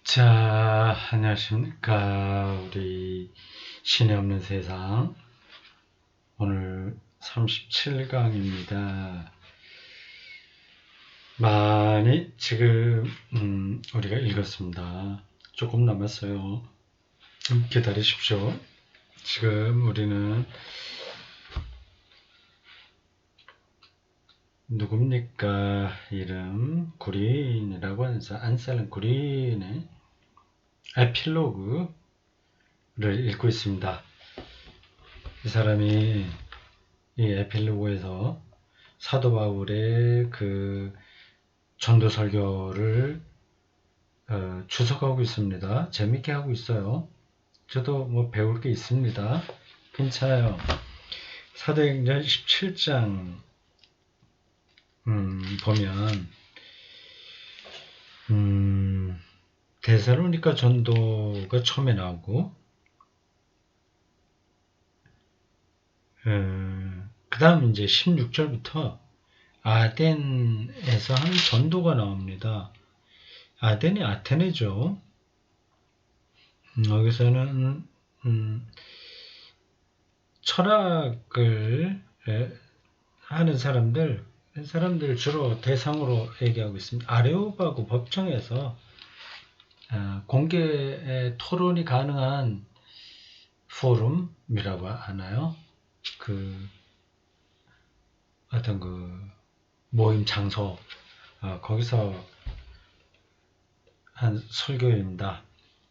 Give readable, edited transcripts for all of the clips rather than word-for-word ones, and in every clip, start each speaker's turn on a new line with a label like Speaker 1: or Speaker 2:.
Speaker 1: 자, 안녕하십니까. 우리 신이 없는 세상. 오늘 37강입니다. 많이 지금, 우리가 읽었습니다. 조금 남았어요. 좀 기다리십시오. 지금 우리는 누굽니까? 이름, 구린이라고 하면서 안살은 구린의 에필로그를 읽고 있습니다. 이 사람이 이 에필로그에서 사도 바울의 그 전도 설교를 주석하고 있습니다. 재밌게 하고 있어요. 저도 뭐 배울 게 있습니다. 괜찮아요. 사도행전 17장 보면 데살로니가 전도가 처음에 나오고 그 다음 이제 16절부터 아덴에서 한 전도가 나옵니다. 아덴이 아테네죠. 여기서는 철학을 하는 사람들 주로 대상으로 얘기하고 있습니다. 아레오바고 법정에서 공개 토론이 가능한 포럼이라고 하나요? 어떤 모임 장소, 거기서 한 설교입니다.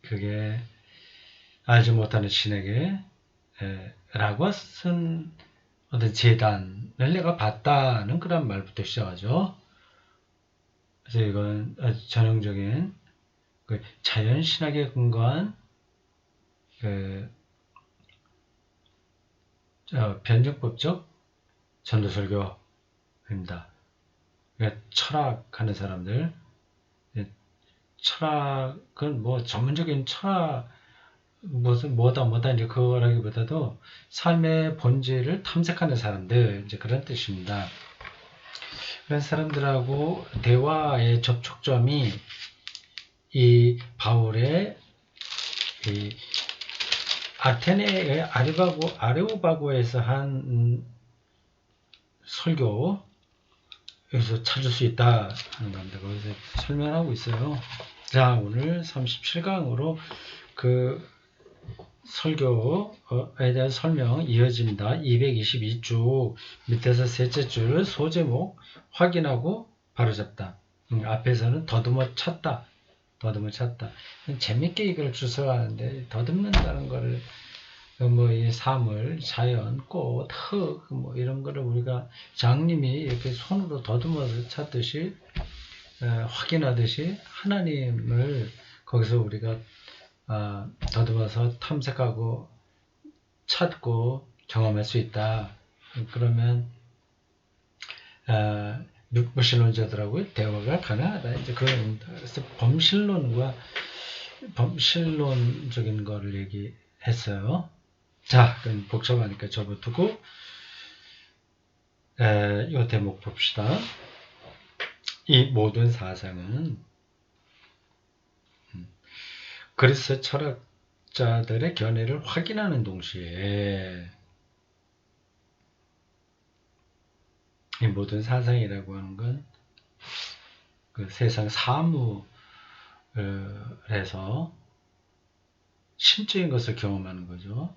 Speaker 1: 그게 알지 못하는 신에게 라고 쓴 어떤 재단을 내가 봤다는 그런 말부터 시작하죠. 그래서 이건 아주 전형적인 자연신학에 근거한 변증법적 전도설교입니다. 그러니까 철학하는 사람들, 철학은 뭐 전문적인 철학 무슨 뭐다 이제 그거라기보다도 삶의 본질을 탐색하는 사람들, 이제 그런 뜻입니다. 그런 사람들하고 대화의 접촉점이 이 바울의 이 아테네의 아레오바고에서 한 설교에서 찾을 수 있다 하는 겁니다. 거기서 설명하고 있어요. 자, 오늘 37강으로 그 설교에 대한 설명 이어집니다. 222쪽 밑에서 셋째 줄 소제목 확인하고 바로잡다. 앞에서는 더듬어 찾다. 재밌게 이걸 주석하는데 더듬는다는 거를 뭐 이 사물, 자연, 꽃, 흙 뭐 이런 거를 우리가 장님이 이렇게 손으로 더듬어서 찾듯이 확인하듯이 하나님을 거기서 우리가 더듬어서 탐색하고 찾고 경험할 수 있다. 그러면 무신론자들하고 대화가 가능하다. 이제 그래서 범실론적인 거를 얘기했어요. 자, 그럼 복잡하니까 접어두고 이 대목 봅시다. 이 모든 사상은 그리스 철학자들의 견해를 확인하는 동시에 이 모든 사상이라고 하는 건 그 세상 사물에서 신적인 것을 경험하는 거죠.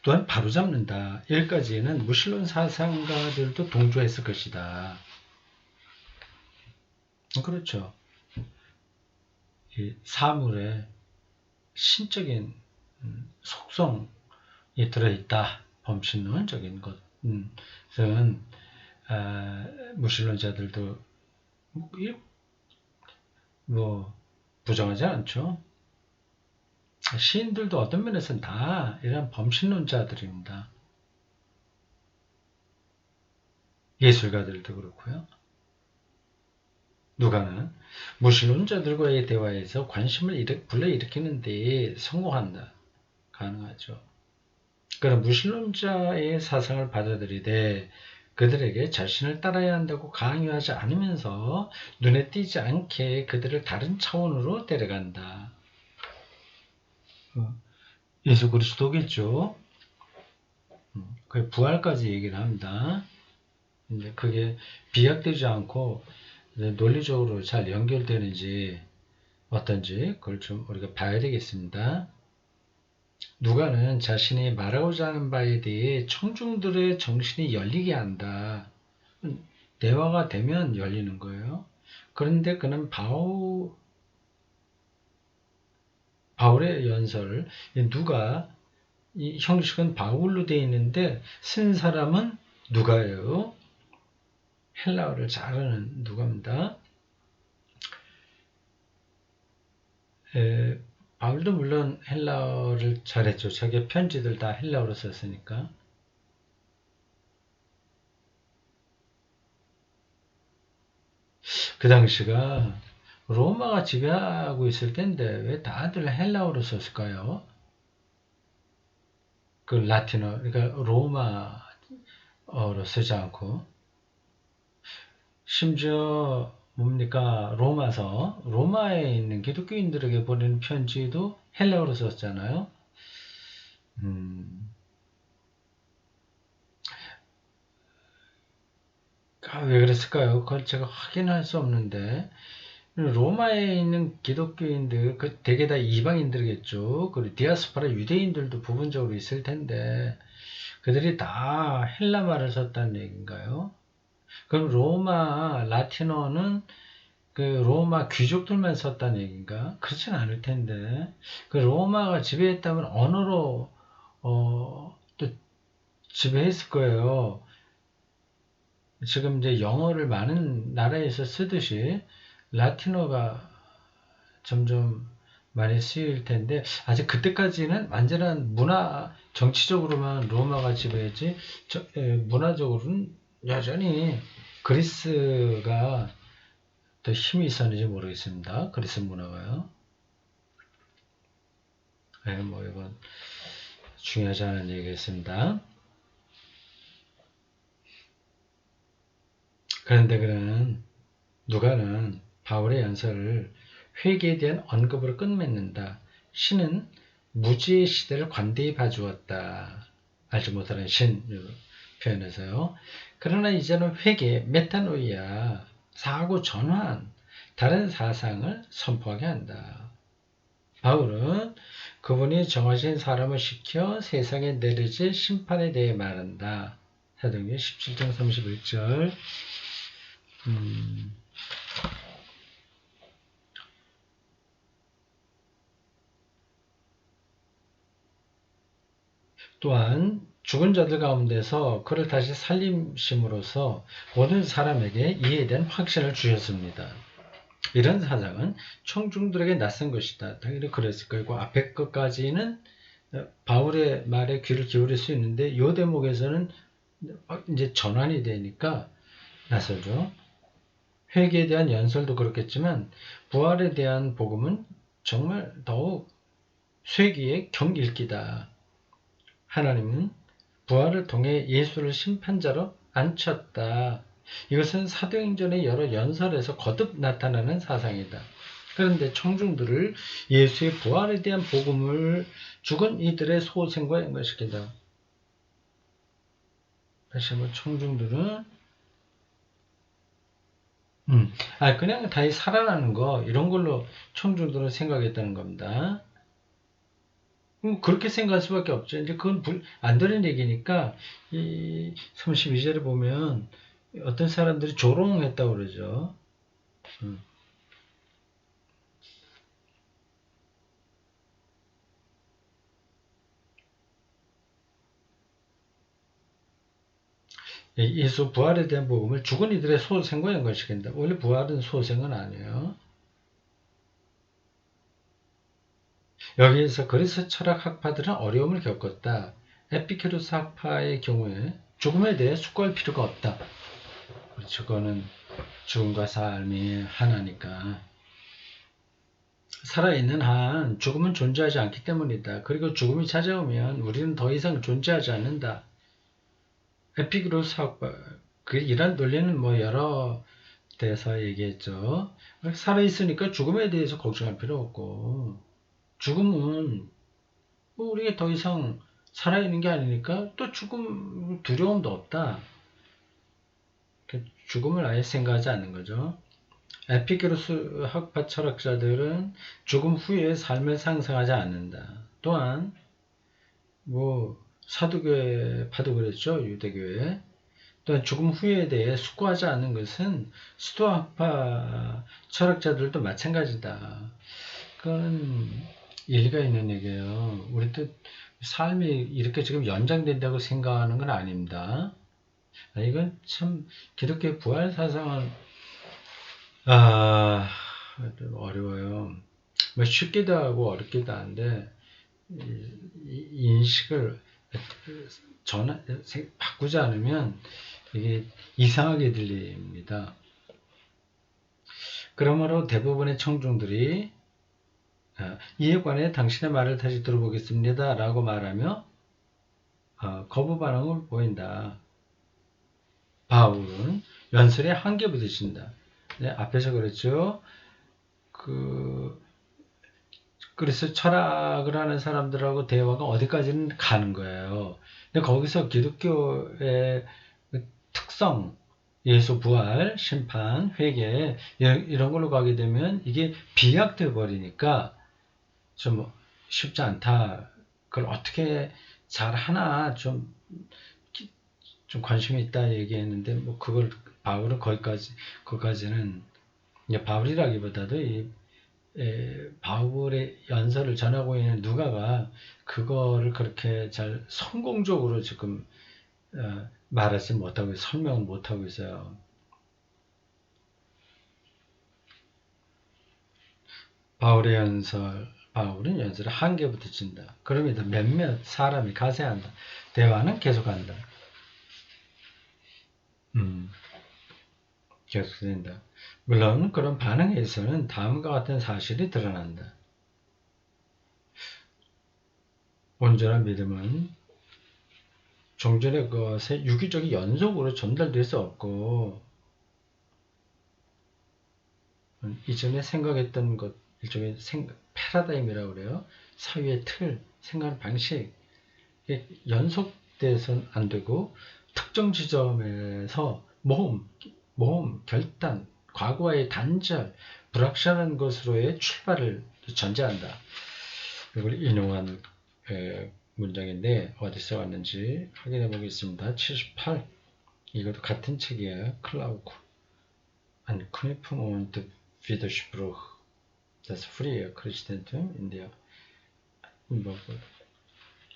Speaker 1: 또한 바로잡는다. 여기까지는 무신론 사상가들도 동조했을 것이다. 그렇죠. 이 사물에 신적인 속성이 들어있다. 범신론적인 것은 무신론자들도 뭐 부정하지 않죠. 시인들도 어떤 면에서는 다 이런 범신론자들입니다. 예술가들도 그렇고요. 누가는 무신론자들과의 대화에서 관심을 불러일으키는 데 성공한다. 가능하죠. 그러나 무신론자의 사상을 받아들이되 그들에게 자신을 따라야 한다고 강요하지 않으면서 눈에 띄지 않게 그들을 다른 차원으로 데려간다. 예수 그리스도겠죠. 그 부활까지 얘기를 합니다. 근데 그게 비약되지 않고 논리적으로 잘 연결되는지 어떤지 그걸 좀 우리가 봐야 되겠습니다. 누가는 자신이 말하고자 하는 바에 대해 청중들의 정신이 열리게 한다. 대화가 되면 열리는 거예요. 그런데 그는 바울의 연설, 누가 이 형식은 바울로 되어 있는데 쓴 사람은 누가예요? 헬라어를 잘하는 누가입니다. 바울도 물론 헬라어를 잘했죠. 자기 편지들 다 헬라어로 썼으니까. 그 당시가 로마가 지배하고 있을 텐데 왜 다들 헬라어로 썼을까요? 그 라틴어, 그러니까 로마어로 쓰지 않고 심지어 뭡니까? 로마에 있는 기독교인들에게 보내는 편지도 헬라어로 썼잖아요. 왜 그랬을까요? 그걸 제가 확인할 수 없는데 로마에 있는 기독교인들, 대개 다 이방인들이겠죠. 그리고 디아스포라 유대인들도 부분적으로 있을 텐데 그들이 다 헬라말을 썼다는 얘기인가요? 그럼 라틴어는 그 로마 귀족들만 썼다는 얘기인가? 그렇진 않을 텐데 그 로마가 지배했다면 언어로 또 지배했을 거예요. 지금 이제 영어를 많은 나라에서 쓰듯이 라틴어가 점점 많이 쓰일 텐데 아직 그때까지는 완전한 정치적으로만 로마가 지배했지 문화적으로는 여전히 그리스가 더 힘이 있었는지 모르겠습니다. 그리스 문화가요. 뭐 이건 중요하지 않은 얘기겠습니다. 그런데 누가는 바울의 연설을 회개에 대한 언급으로 끝맺는다. 신은 무지의 시대를 관대히 봐주었다. 알지 못하는 신 표현에서요. 그러나 이제는 회개, 메타노이아, 사고 전환, 다른 사상을 선포하게 한다. 바울은 그분이 정하신 사람을 시켜 세상에 내리질 심판에 대해 말한다. 사도행전 17장 31절. 또한 죽은 자들 가운데서 그를 다시 살리심으로써 모든 사람에게 이에 대한 확신을 주셨습니다. 이런 사상은 청중들에게 낯선 것이다. 당연히 그랬을 거고 앞에 것까지는 바울의 말에 귀를 기울일 수 있는데 이 대목에서는 이제 전환이 되니까 낯설죠. 회개에 대한 연설도 그렇겠지만 부활에 대한 복음은 정말 더욱 쇠기의 경읽기다. 하나님은 부활을 통해 예수를 심판자로 앉혔다. 이것은 사도행전의 여러 연설에서 거듭 나타나는 사상이다. 그런데 청중들을 예수의 부활에 대한 복음을 죽은 이들의 소생과 연관시킨다. 다시 한번 청중들은 그냥 다시 살아나는 거 이런 걸로 청중들은 생각했다는 겁니다. 그렇게 생각할 수밖에 없죠. 이제 그건 안 되는 얘기니까 이 32절에 보면 어떤 사람들이 조롱했다고 그러죠. 예수 부활에 대한 복음을 죽은 이들의 소생과 연관시킨다. 원래 부활은 소생은 아니에요. 여기에서 그리스 철학 학파들은 어려움을 겪었다. 에피큐로스 학파의 경우에 죽음에 대해 숙고할 필요가 없다. 그렇죠. 그거는 죽음과 삶이 하나니까. 살아있는 한 죽음은 존재하지 않기 때문이다. 그리고 죽음이 찾아오면 우리는 더 이상 존재하지 않는다. 에피큐로스 학파, 이런 논리는 뭐 여러 데서 얘기했죠. 살아있으니까 죽음에 대해서 걱정할 필요 없고, 죽음은 뭐 우리가 더 이상 살아있는 게 아니니까 또 죽음 두려움도 없다. 죽음을 아예 생각하지 않는 거죠. 에피큐로스 학파 철학자들은 죽음 후의 삶을 상상하지 않는다. 또한 뭐 사두교파도 그랬죠. 유대교회. 또한 죽음 후에 대해 숙고하지 않는 것은 스토아파 철학자들도 마찬가지다. 그건 일리가 있는 얘기예요. 우리도 삶이 이렇게 지금 연장된다고 생각하는 건 아닙니다. 이건 참 기독교의 부활 사상은 어려워요. 뭐 쉽기도 하고 어렵기도 한데 인식을 바꾸지 않으면 이게 이상하게 들립니다. 그러므로 대부분의 청중들이 이에 관해 당신의 말을 다시 들어보겠습니다 라고 말하며 거부 반응을 보인다. 바울은 연설에 한계 부딪힌다. 네, 앞에서 그랬죠. 그래서 철학을 하는 사람들하고 대화가 어디까지는 가는 거예요. 근데 거기서 기독교의 특성, 예수 부활, 심판, 회개 이런 걸로 가게 되면 이게 비약돼 버리니까 좀 쉽지 않다. 그걸 어떻게 잘 하나 좀 관심이 있다 얘기했는데 뭐 그걸 바울은 거기까지는 바울이라기보다도 바울의 연설을 전하고 있는 누가가 그거를 그렇게 잘 성공적으로 지금 말하지 못하고 설명을 못하고 있어요. 바울은 연설을 한계부터 친다. 그러면서 몇몇 사람이 가세한다. 대화는 계속한다. 계속된다. 물론 그런 반응에서는 다음과 같은 사실이 드러난다. 온전한 믿음은 종전의 것에 유기적인 연속으로 전달될 수 없고 이전에 생각했던 것 일종의 패러다임이라고 그래요. 사유의 틀, 생각하는 방식 연속돼서는 안 되고 특정 지점에서 모험, 결단, 과거와의 단절, 불확실한 것으로의 출발을 전제한다. 이걸 인용한 문장인데 어디서 왔는지 확인해 보겠습니다. 78 이것도 같은 책이에요. 클라우크 Anknüpfung und Widerspruch Das frühe Christentum in der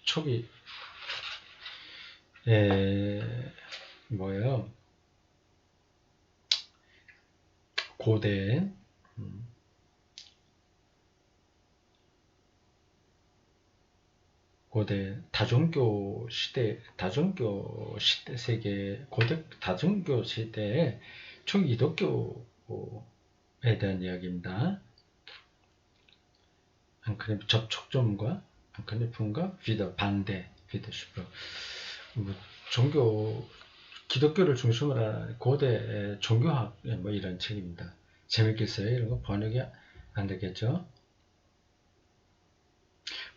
Speaker 1: 초기 뭐예요? 고대 다종교 시대 세계 고대 다종교 시대의 초기독교에 대한 이야기입니다. 접촉점과 안크니품과 반대 비더슈프로 기독교를 중심으로 하는 고대 종교학 뭐 이런 책입니다. 재밌겠어요? 이런 거 번역이 안 되겠죠?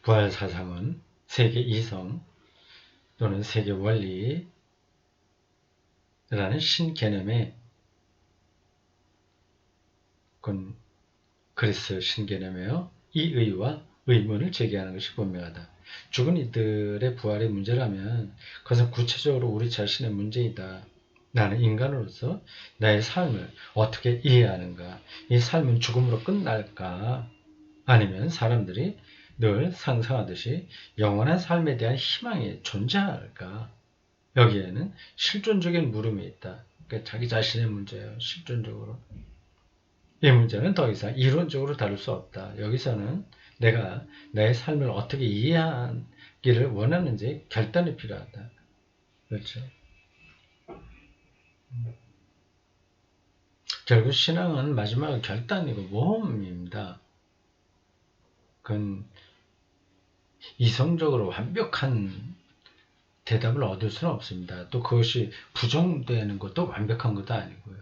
Speaker 1: 부활 사상은 세계 이성 또는 세계 원리라는 신개념에 그리스 신개념이에요. 이의와 의문을 제기하는 것이 분명하다. 죽은 이들의 부활의 문제라면 그것은 구체적으로 우리 자신의 문제이다. 나는 인간으로서 나의 삶을 어떻게 이해하는가? 이 삶은 죽음으로 끝날까? 아니면 사람들이 늘 상상하듯이 영원한 삶에 대한 희망이 존재할까? 여기에는 실존적인 물음이 있다. 그러니까 자기 자신의 문제예요. 실존적으로. 이 문제는 더 이상 이론적으로 다룰 수 없다. 여기서는 내가 내 삶을 어떻게 이해하기를 원하는지 결단이 필요하다. 그렇죠? 결국 신앙은 마지막 결단이고 모험입니다. 그건 이성적으로 완벽한 대답을 얻을 수는 없습니다. 또 그것이 부정되는 것도 완벽한 것도 아니고요.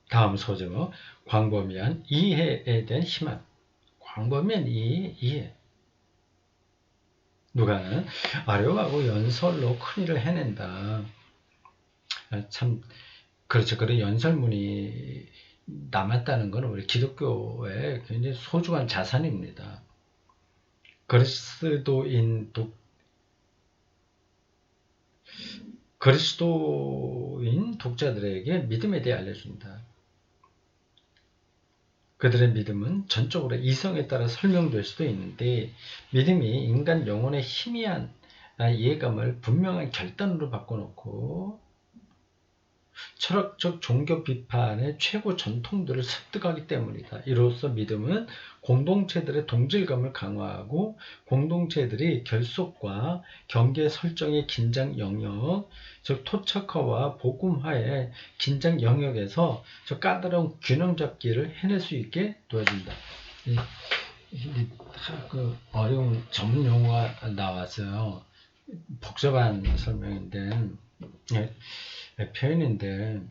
Speaker 1: 다음 소제목, 광범위한 이해에 대한 희망. 광범위한 이해. 누가는 아뢰하고 연설로 큰일을 해낸다. 참 그렇죠. 그런 연설문이 남았다는 것은 우리 기독교의 굉장히 소중한 자산입니다. 그리스도인 독자들에게 믿음에 대해 알려준다. 그들의 믿음은 전적으로 이성에 따라 설명될 수도 있는데 믿음이 인간 영혼의 희미한 이해감을 분명한 결단으로 바꿔놓고 철학적 종교 비판의 최고 전통들을 습득하기 때문이다. 이로써 믿음은 공동체들의 동질감을 강화하고 공동체들이 결속과 경계 설정의 긴장 영역, 즉 토착화와 복음화의 긴장 영역에서 저 까다로운 균형 잡기를 해낼 수 있게 도와준다. 그 어려운 전문 용어가 나왔어요. 복잡한 설명인데 표현인데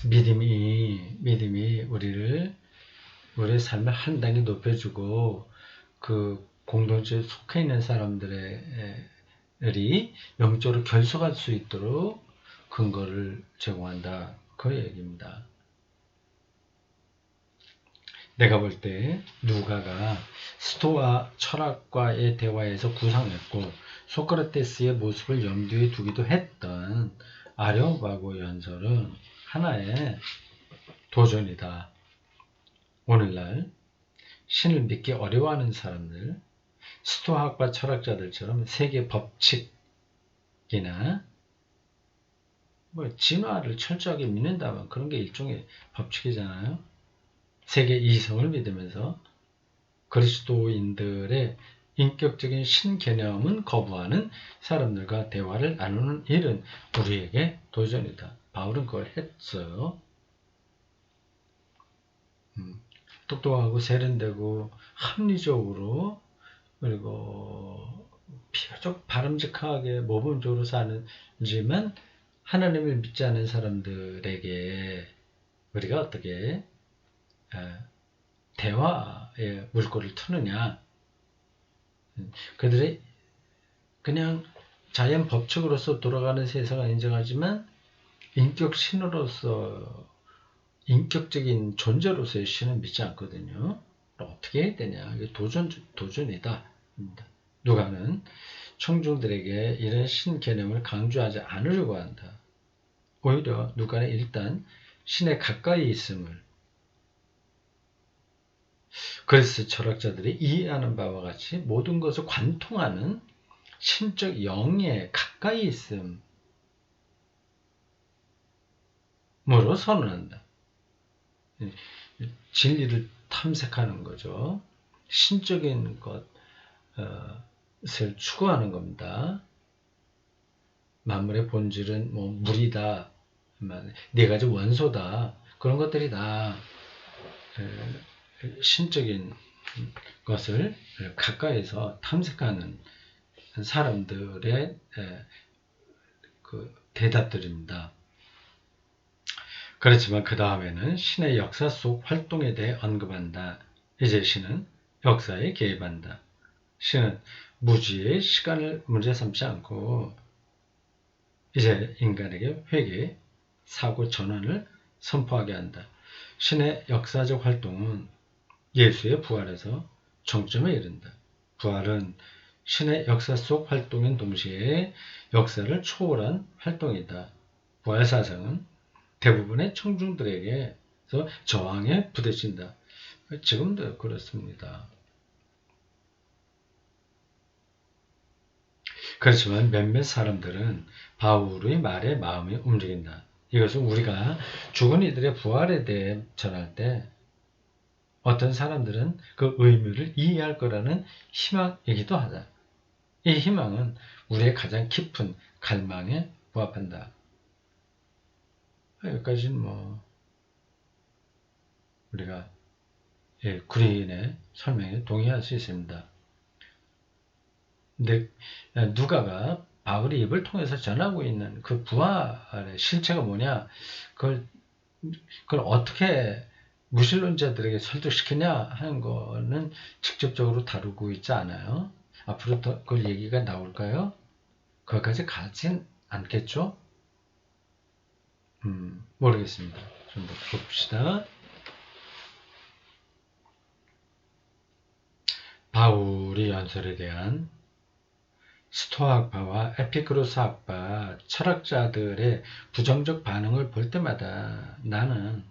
Speaker 1: 믿음이 우리의 삶을 한 단계 높여주고 그 공동체에 속해 있는 사람들이 영적으로 결속할 수 있도록 근거를 제공한다. 그 얘기입니다. 내가 볼 때 누가가 스토아 철학과의 대화에서 구상했고 소크라테스의 모습을 염두에 두기도 했던 아레오바고 연설은 하나의 도전이다. 오늘날 신을 믿기 어려워하는 사람들, 스토아학과 철학자들처럼 세계 법칙이나 진화를 철저하게 믿는다면 그런 게 일종의 법칙이잖아요. 세계 이성을 믿으면서 그리스도인들의 인격적인 신개념은 거부하는 사람들과 대화를 나누는 일은 우리에게 도전이다. 바울은 그걸 했어요. 똑똑하고 세련되고 합리적으로 그리고 비교적 바람직하게 모범적으로 사는지만 하나님을 믿지 않은 사람들에게 우리가 어떻게 대화의 물꼬를 트느냐. 그들의 그냥 자연 법칙으로서 돌아가는 세상을 인정하지만 인격 신으로서 인격적인 존재로서의 신은 믿지 않거든요. 어떻게 해야 되냐. 이게 도전이다. 누가는 청중들에게 이런 신 개념을 강조하지 않으려고 한다. 오히려 누가는 일단 신에 가까이 있음을 그리스 철학자들이 이해하는 바와 같이 모든 것을 관통하는 신적 영에 가까이 있음으로 선언한다. 진리를 탐색하는 거죠. 신적인 것을 추구하는 겁니다. 만물의 본질은 물이다, 네 가지 원소다, 그런 것들이 다 신적인 것을 가까이서 탐색하는 사람들의 그 대답들입니다. 그렇지만 그 다음에는 신의 역사 속 활동에 대해 언급한다. 이제 신은 역사에 개입한다. 신은 무지의 시간을 문제 삼지 않고 이제 인간에게 회개, 사고 전환을 선포하게 한다. 신의 역사적 활동은 예수의 부활에서 정점에 이른다. 부활은 신의 역사 속 활동인 동시에 역사를 초월한 활동이다. 부활 사상은 대부분의 청중들에게서 저항에 부딪힌다. 지금도 그렇습니다. 그렇지만 몇몇 사람들은 바울의 말에 마음이 움직인다. 이것은 우리가 죽은 이들의 부활에 대해 전할 때 어떤 사람들은 그 의미를 이해할 거라는 희망이기도 하다. 이 희망은 우리의 가장 깊은 갈망에 부합한다. 여기까지는 우리가 구리인의 설명에 동의할 수 있습니다. 근데 누가가 바울의 입을 통해서 전하고 있는 그 부활의 실체가 뭐냐, 그걸 어떻게 무신론자들에게 설득시키냐 하는 거는 직접적으로 다루고 있지 않아요. 앞으로 더 그 얘기가 나올까요? 거기까지 가진 않겠죠? 모르겠습니다. 좀 더 봅시다. 바울의 연설에 대한 스토아학파와 에피크로스학파 철학자들의 부정적 반응을 볼 때마다 나는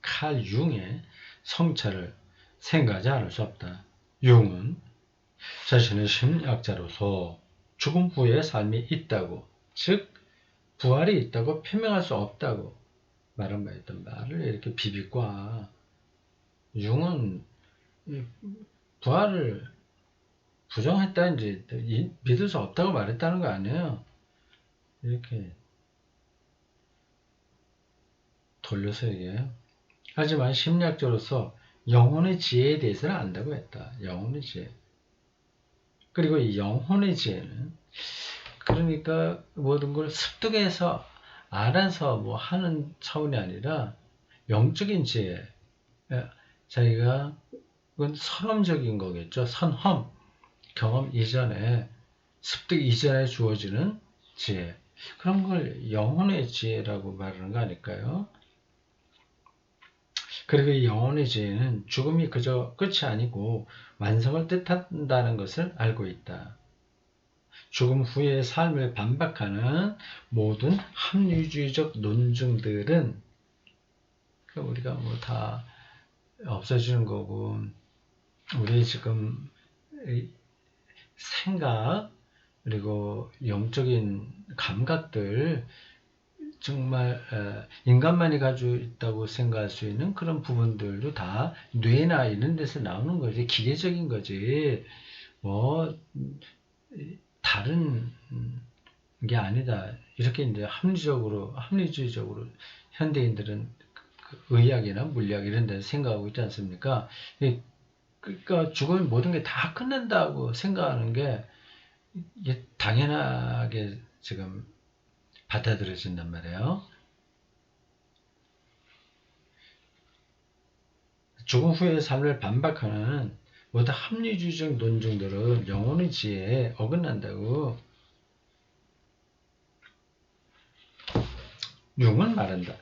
Speaker 1: 칼 융의 성찰을 생각하지 않을 수 없다. 융은 자신의 심리학자로서 죽음 후의 삶이 있다고, 즉 부활이 있다고 표명할 수 없다고 말한 바 있던 말을 이렇게 비비과. 융은 부활을 부정했다는지 믿을 수 없다고 말했다는 거 아니에요. 이렇게 돌려서 얘기해요. 하지만 심리학자로서 영혼의 지혜에 대해서는 안다고 했다. 영혼의 지혜. 그리고 이 영혼의 지혜는 그러니까 모든 걸 습득해서 알아서 뭐 하는 차원이 아니라 영적인 지혜. 자기가 그건 선험적인 거겠죠. 선험. 경험 이전에, 습득 이전에 주어지는 지혜. 그런 걸 영혼의 지혜라고 말하는 거 아닐까요? 그리고 이 영혼의 지혜는 죽음이 그저 끝이 아니고 완성을 뜻한다는 것을 알고 있다. 죽음 후의 삶을 반박하는 모든 합리주의적 논증들은 우리가 뭐 다 없어지는 거고, 우리 지금 생각 그리고 영적인 감각들, 정말 인간만이 가지고 있다고 생각할 수 있는 그런 부분들도 다 뇌나 이런 데서 나오는 거지. 기계적인 거지. 뭐 다른 게 아니다. 이렇게 이제 합리주의적으로 현대인들은 그 의학이나 물리학 이런 데서 생각하고 있지 않습니까? 그러니까 죽으면 모든 게 다 끝난다고 생각하는 게 이게 당연하게 지금 받아들여진단 말이에요. 죽음 후의 삶을 반박하는 모든 합리주의적 논증들은 영혼의 지혜에 어긋난다고 융은 말한다.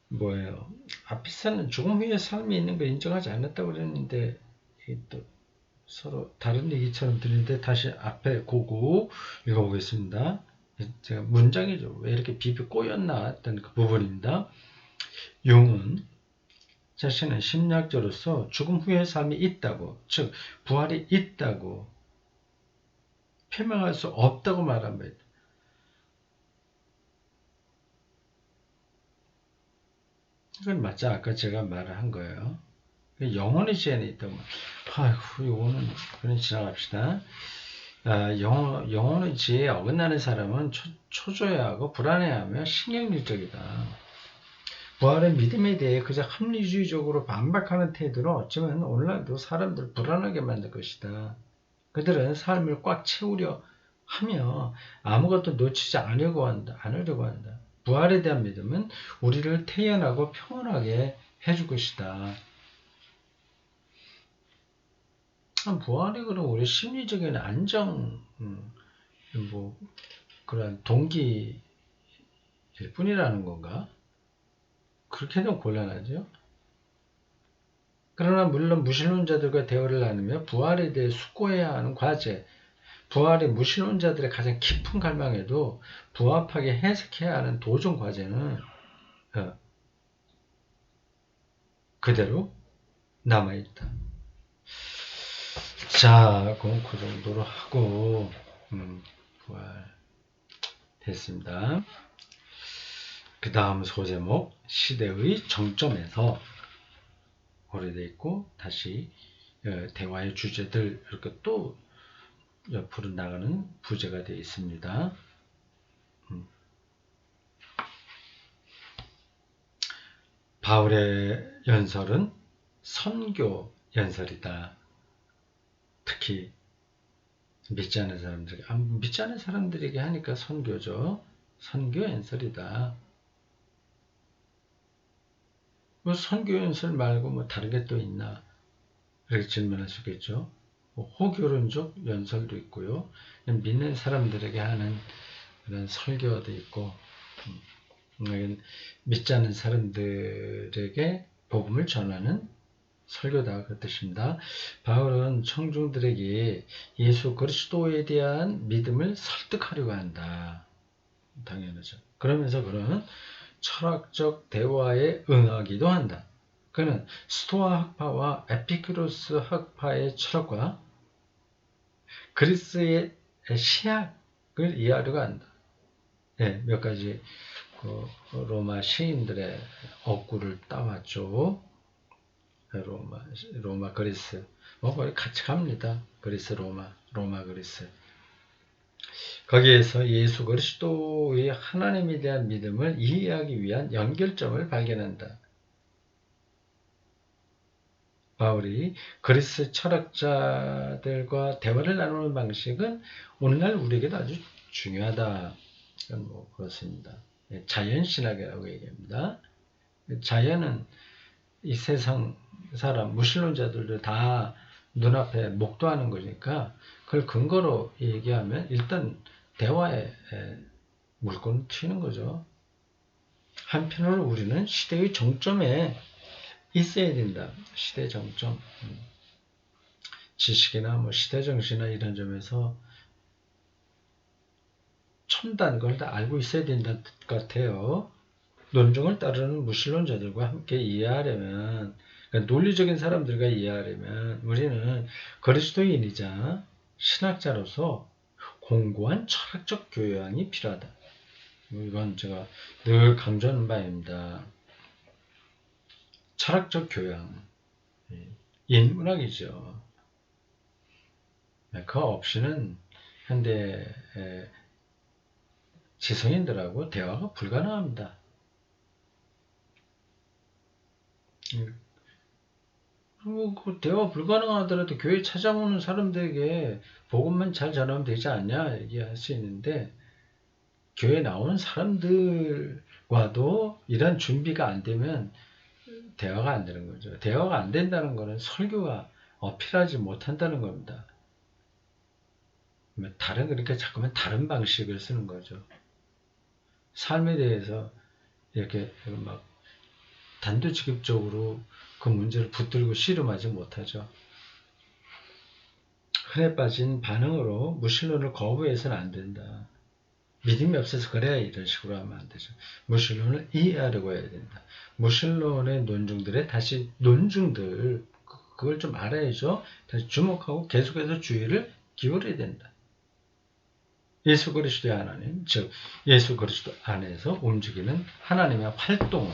Speaker 1: 뭐예요? 앞에서는 죽음 후의 삶이 있는 걸 인정하지 않았다고 그랬는데 또 서로 다른 얘기처럼 들리는데 다시 앞에 고고 읽어보겠습니다. 제가 문장이 왜 이렇게 비비 꼬였나 했던 그 부분입니다. 융은 자신은 심리학자로서 죽음 후의 삶이 있다고, 즉 부활이 있다고 표명할 수 없다고 말한 바 있다. 이건 맞죠? 아까 제가 말을 한 거예요. 영혼의 지혜는 있다고. 아이고, 이거는 그냥 지나갑시다. 영혼의 지혜에 어긋나는 사람은 초조해하고 불안해하며 신경질적이다. 부활의 믿음에 대해 그저 합리주의적으로 반박하는 태도는 어쩌면 오늘날도 사람들을 불안하게 만들 것이다. 그들은 삶을 꽉 채우려 하며 아무것도 놓치지 않으려고 한다. 부활에 대한 믿음은 우리를 태연하고 평온하게 해줄 것이다. 부활이 그럼 우리 심리적인 안정, 뭐 그런 동기일 뿐이라는 건가? 그렇게 되면 곤란하죠. 그러나 물론 무신론자들과 대화를 나누며 부활에 대해 숙고해야 하는 과제, 부활의 무신론자들의 가장 깊은 갈망에도 부합하게 해석해야 하는 도전 과제는 그대로 남아있다. 자, 그럼 그 정도로 하고 부활 됐습니다. 그 다음 소제목 시대의 정점에서 오래돼 있고 다시 대화의 주제들 이렇게 또 옆으로 나가는 부제가 되어 있습니다. 바울의 연설은 선교 연설이다. 특히 믿지 않는 사람들에게, 믿지 않는 사람들에게 하니까 선교죠. 선교 연설이다. 뭐 선교 연설 말고 뭐 다른 게 또 있나? 이렇게 질문하시겠죠. 뭐 호교론적 연설도 있고요. 믿는 사람들에게 하는 그런 설교도 있고, 믿지 않는 사람들에게 복음을 전하는 설교다 그 뜻입니다. 바울은 청중들에게 예수 그리스도에 대한 믿음을 설득하려고 한다. 당연하죠. 그러면서 그는 철학적 대화에 응하기도 한다. 그는 스토아 학파와 에피쿠로스 학파의 철학과 그리스의 시학을 이해하려고 한다. 네, 몇 가지 그 로마 시인들의 어구를 따왔죠. 로마, 그리스. 뭐 거의 같이 갑니다. 그리스, 로마, 그리스. 거기에서 예수 그리스도의 하나님에 대한 믿음을 이해하기 위한 연결점을 발견한다. 바울이 그리스 철학자들과 대화를 나누는 방식은 오늘날 우리에게도 아주 중요하다. 뭐 그렇습니다. 자연신학이라고 얘기합니다. 자연은 이 세상 사람, 무신론자들도 다 눈앞에 목도하는 거니까 그걸 근거로 얘기하면 일단 대화에 물건을 튀는 거죠. 한편으로 우리는 시대의 정점에 있어야 된다. 시대 정점. 지식이나 뭐 시대 정신이나 이런 점에서 첨단 걸 다 알고 있어야 된다는 뜻 같아요. 논증을 따르는 무신론자들과 함께 이해하려면, 그러니까 논리적인 사람들과 이해하려면 우리는 그리스도인이자 신학자로서 공고한 철학적 교養이 필요하다. 이건 제가 늘 강조하는 바입니다. 철학적 교양, 인문학이죠. 그 없이는 현대 지성인들하고 대화가 불가능합니다. 그리고 그 대화 불가능하더라도 교회 찾아오는 사람들에게 복음만 잘 전하면 되지 않냐 얘기할 수 있는데, 교회 나오는 사람들과도 이런 준비가 안 되면 대화가 안 되는 거죠. 대화가 안 된다는 것은 설교가 어필하지 못한다는 겁니다. 그러니까 자꾸만 다른 방식을 쓰는 거죠. 삶에 대해서 이렇게 막 단도직입적으로 그 문제를 붙들고 씨름하지 못하죠. 흔해 빠진 반응으로 무신론을 거부해서는 안 된다. 믿음이 없어서 그래야 이런 식으로 하면 안 되죠. 무신론을 이해하려고 해야 된다. 무신론의 논중들에 다시 논중들 그걸 좀 알아야죠. 다시 주목하고 계속해서 주의를 기울여야 된다. 예수 그리스도의 하나님, 즉 예수 그리스도 안에서 움직이는 하나님의 활동은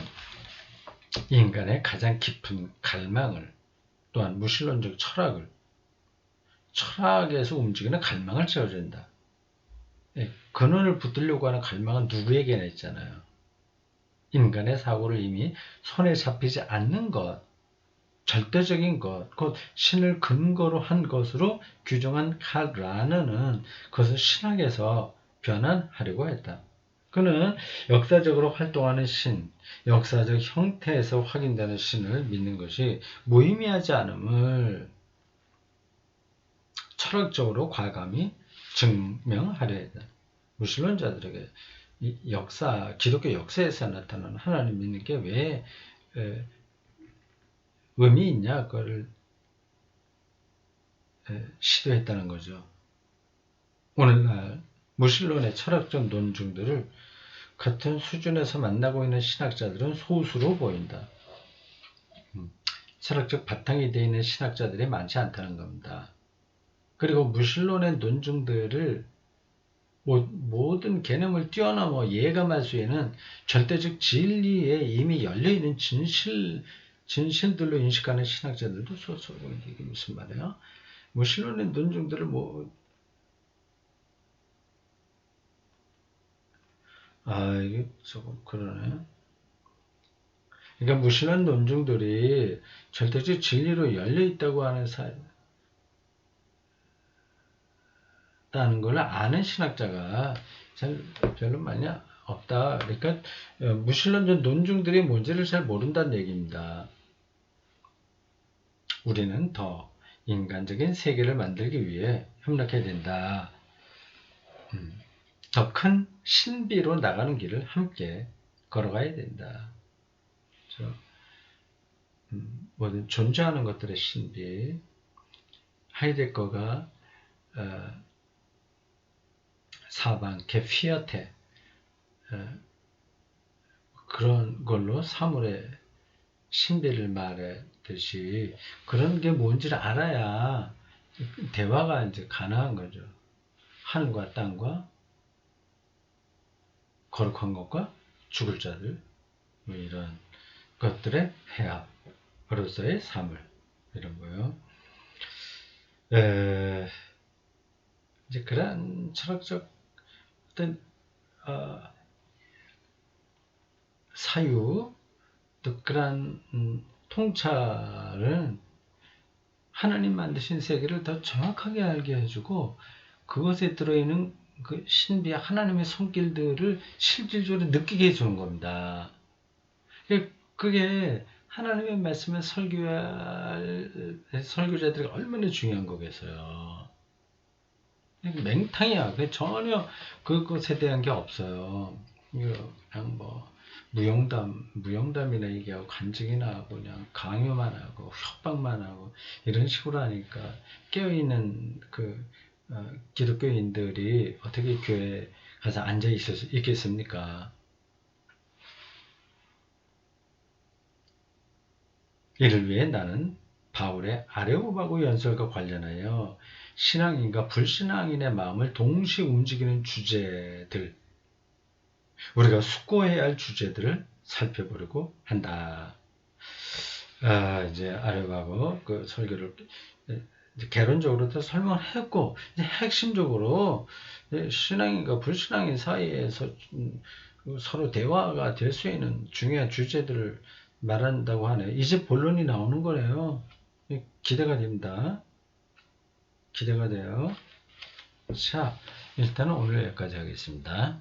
Speaker 1: 인간의 가장 깊은 갈망을, 또한 무신론적 철학에서 움직이는 갈망을 채워준다. 근원을 붙들려고 하는 갈망은 누구에게나 있잖아요. 인간의 사고를 이미 손에 잡히지 않는 것, 절대적인 것, 곧 신을 근거로 한 것으로 규정한 칼 라너는 그것을 신학에서 변환하려고 했다. 그는 역사적으로 활동하는 신, 역사적 형태에서 확인되는 신을 믿는 것이 무의미하지 않음을 철학적으로 과감히 증명하려 했다. 무신론자들에게 기독교 역사에서 나타나는 하나님 믿는 게 왜 의미 있냐, 그걸 시도했다는 거죠. 오늘날 무신론의 철학적 논중들을 같은 수준에서 만나고 있는 신학자들은 소수로 보인다. 철학적 바탕이 되어 있는 신학자들이 많지 않다는 겁니다. 그리고 무신론의 논중들을 모든 개념을 뛰어넘어 예감할 수 있는 절대적 진리에 이미 열려있는 진실들로 인식하는 신학자들도 소수로, 이게 무슨 말이야? 무신론의 논중들을 이게 조금 그러네. 그러니까 무신론 논중들이 절대적 진리로 열려 있다고 하는 다는 걸 아는 신학자가 별로 많이 없다. 그러니까 무신론적 논중들이 뭔지를 잘 모른다는 얘기입니다. 우리는 더 인간적인 세계를 만들기 위해 협력해야 된다. 더 큰 신비로 나가는 길을 함께 걸어가야 된다. 뭐든 존재하는 것들의 신비. 하이데거가 사방, 게피어테 그런 걸로 사물의 신비를 말했듯이 그런 게 뭔지를 알아야 대화가 이제 가능한 거죠. 하늘과 땅과 거룩한 것과 죽을 자들 뭐 이런 것들의 해합으로서의 사물 이런 거요. 이제 그러한 철학적 어떤 사유 또 그러한 통찰은 하나님 만드신 세계를 더 정확하게 알게 해주고 그것에 들어있는 그 신비한 하나님의 손길들을 실질적으로 느끼게 해주는 겁니다. 그게 하나님의 말씀을 설교할 설교자들이 얼마나 중요한 거겠어요. 맹탕이야. 전혀 그것에 대한 게 없어요. 그냥 뭐 무용담이나 얘기하고 간증이나 하고 그냥 강요만 하고 협박만 하고 이런 식으로 하니까 깨어있는 기독교인들이 어떻게 교회에 가서 앉아 있겠습니까? 이를 위해 나는 바울의 아레오바고 연설과 관련하여 신앙인과 불신앙인의 마음을 동시에 움직이는 주제들, 우리가 숙고해야 할 주제들을 살펴보려고 한다. 이제 아레오바고 그 설교를 개론적으로도 설명을 했고, 이제 핵심적으로 신앙인과 불신앙인 사이에서 서로 대화가 될 수 있는 중요한 주제들을 말한다고 하네요. 이제 본론이 나오는 거네요. 기대가 됩니다. 기대가 돼요. 자, 일단은 오늘 여기까지 하겠습니다.